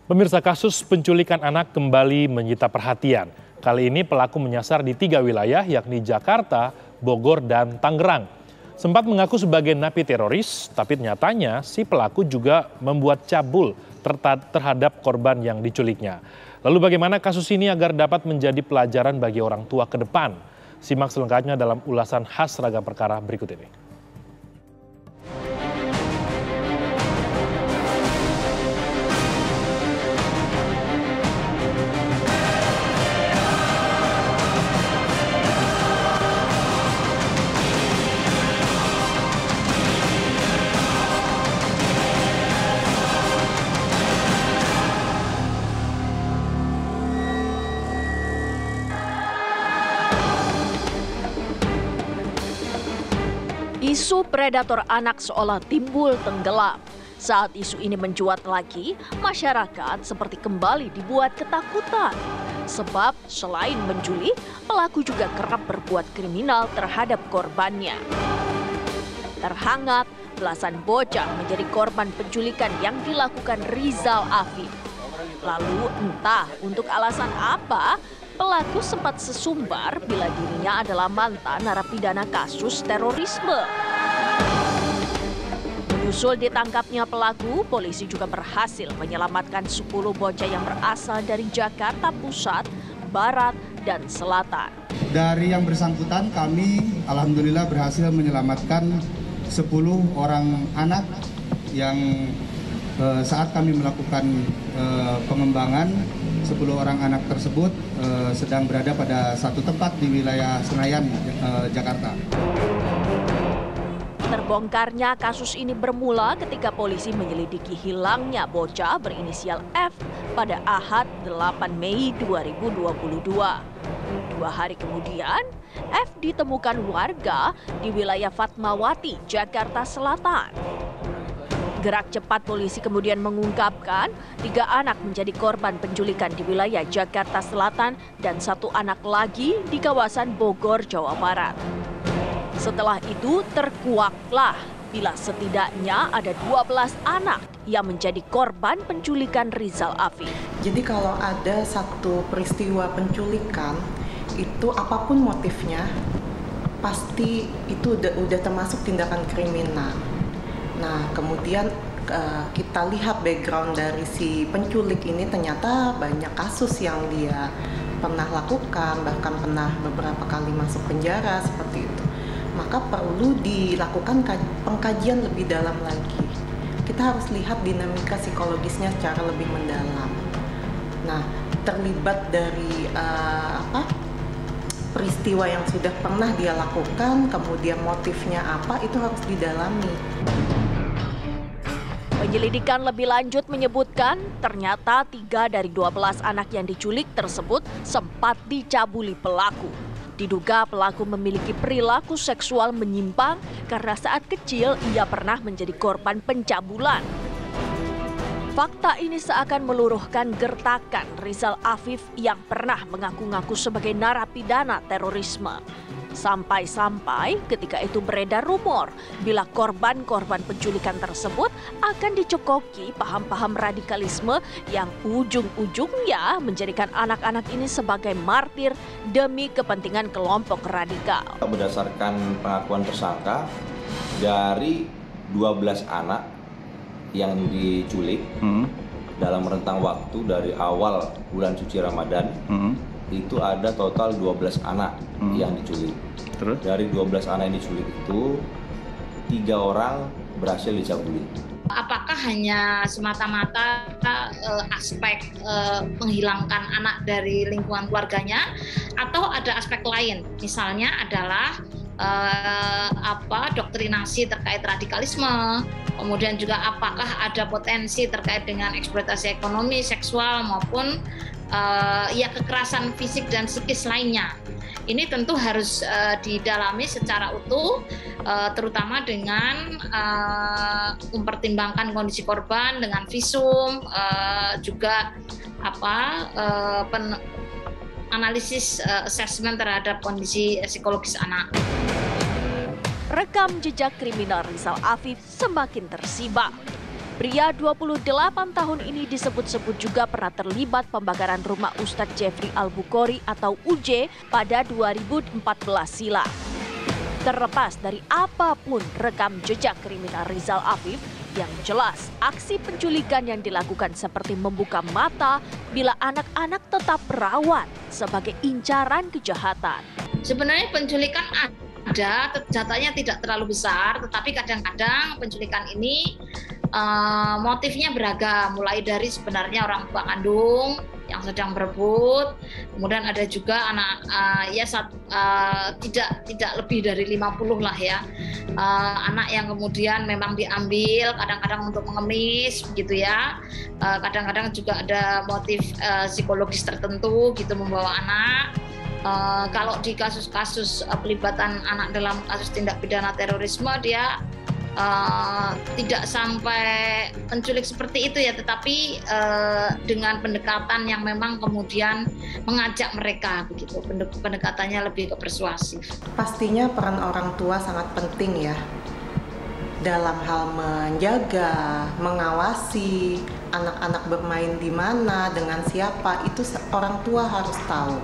Pemirsa, kasus penculikan anak kembali menyita perhatian. Kali ini pelaku menyasar di 3 wilayah, yakni Jakarta, Bogor, dan Tangerang. Sempat mengaku sebagai napi teroris, tapi nyatanya si pelaku juga membuat cabul terhadap korban yang diculiknya. Lalu bagaimana kasus ini agar dapat menjadi pelajaran bagi orang tua ke depan? Simak selengkapnya dalam ulasan khas Ragam Perkara berikut ini. Isu predator anak seolah timbul tenggelam. Saat isu ini mencuat lagi, masyarakat seperti kembali dibuat ketakutan. Sebab selain menculik, pelaku juga kerap berbuat kriminal terhadap korbannya. Terhangat, belasan bocah menjadi korban penculikan yang dilakukan Rizal Afif. Lalu entah untuk alasan apa, pelaku sempat sesumbar bila dirinya adalah mantan narapidana kasus terorisme. Menyusul ditangkapnya pelaku, polisi juga berhasil menyelamatkan 10 bocah yang berasal dari Jakarta Pusat, Barat, dan Selatan. Dari yang bersangkutan kami alhamdulillah berhasil menyelamatkan 10 orang anak yang saat kami melakukan pengembangan 10 orang anak tersebut sedang berada pada satu tempat di wilayah Senayan, Jakarta. Terbongkarnya kasus ini bermula ketika polisi menyelidiki hilangnya bocah berinisial F pada Ahad 8 Mei 2022. 2 hari kemudian, F ditemukan warga di wilayah Fatmawati, Jakarta Selatan. Gerak cepat polisi kemudian mengungkapkan 3 anak menjadi korban penculikan di wilayah Jakarta Selatan dan 1 anak lagi di kawasan Bogor, Jawa Barat. Setelah itu terkuaklah bila setidaknya ada 12 anak yang menjadi korban penculikan Rizal Afif. Jadi kalau ada satu peristiwa penculikan, itu apapun motifnya, pasti itu udah termasuk tindakan kriminal. Nah, kemudian kita lihat background dari si penculik ini, ternyata banyak kasus yang dia pernah lakukan, bahkan pernah beberapa kali masuk penjara seperti itu. Maka perlu dilakukan pengkajian lebih dalam lagi. Kita harus lihat dinamika psikologisnya secara lebih mendalam. Nah, terlibat dari peristiwa yang sudah pernah dia lakukan, kemudian motifnya apa, itu harus didalami. Penyelidikan lebih lanjut menyebutkan ternyata 3 dari 12 anak yang diculik tersebut sempat dicabuli pelaku. Diduga pelaku memiliki perilaku seksual menyimpang karena saat kecil ia pernah menjadi korban pencabulan. Fakta ini seakan meluruhkan gertakan Rizal Afif yang pernah mengaku-ngaku sebagai narapidana terorisme. Sampai-sampai ketika itu beredar rumor bila korban-korban penculikan tersebut akan dicekoki paham-paham radikalisme yang ujung-ujungnya menjadikan anak-anak ini sebagai martir demi kepentingan kelompok radikal. Berdasarkan pengakuan tersangka, dari 12 anak yang diculik dalam rentang waktu dari awal bulan suci Ramadan, itu ada total 12 anak yang diculik. Terus? Dari 12 anak yang diculik itu 3 orang berhasil dicabuli. Apakah hanya semata-mata aspek menghilangkan anak dari lingkungan keluarganya, atau ada aspek lain? Misalnya adalah doktrinasi terkait radikalisme, kemudian juga apakah ada potensi terkait dengan eksploitasi ekonomi, seksual maupun kekerasan fisik dan psikis lainnya. Ini tentu harus didalami secara utuh, terutama dengan mempertimbangkan kondisi korban dengan visum, juga analisis assessment terhadap kondisi psikologis anak. Rekam jejak kriminal Rizal Afif semakin tersibak. Pria 28 tahun ini disebut-sebut juga pernah terlibat pembakaran rumah Ustadz Jeffrey Al-Bukhari atau UJ pada 2014 silam. Terlepas dari apapun rekam jejak kriminal Rizal Afif, yang jelas aksi penculikan yang dilakukan seperti membuka mata bila anak-anak tetap rawan sebagai incaran kejahatan. Sebenarnya penculikan ada, jatahnya tidak terlalu besar, tetapi kadang-kadang penculikan ini motifnya beragam, mulai dari sebenarnya orang tua kandung yang sedang berebut, kemudian ada juga anak tidak lebih dari 50 lah ya, anak yang kemudian memang diambil kadang-kadang untuk mengemis begitu ya, kadang-kadang juga ada motif psikologis tertentu gitu membawa anak. Kalau di kasus-kasus pelibatan anak dalam kasus tindak pidana terorisme dia tidak sampai penculik seperti itu ya, tetapi dengan pendekatan yang memang kemudian mengajak mereka begitu, pendekatannya lebih ke persuasif. Pastinya peran orang tua sangat penting ya dalam hal menjaga, mengawasi anak-anak bermain di mana, dengan siapa, itu orang tua harus tahu.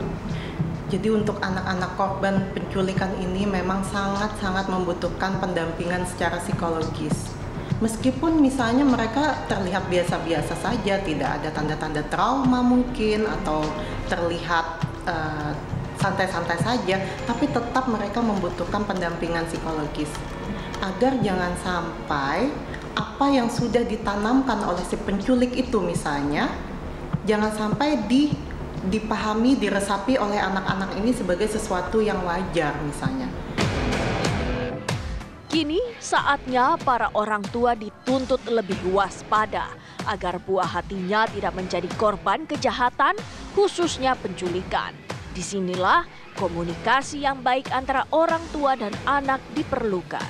Jadi untuk anak-anak korban penculikan ini memang sangat-sangat membutuhkan pendampingan secara psikologis. Meskipun misalnya mereka terlihat biasa-biasa saja, tidak ada tanda-tanda trauma mungkin, atau terlihat santai-santai saja, tapi tetap mereka membutuhkan pendampingan psikologis. Agar jangan sampai apa yang sudah ditanamkan oleh si penculik itu misalnya, jangan sampai dipahami, diresapi oleh anak-anak ini sebagai sesuatu yang wajar misalnya. Kini saatnya para orang tua dituntut lebih waspada agar buah hatinya tidak menjadi korban kejahatan, khususnya penculikan. Disinilah komunikasi yang baik antara orang tua dan anak diperlukan.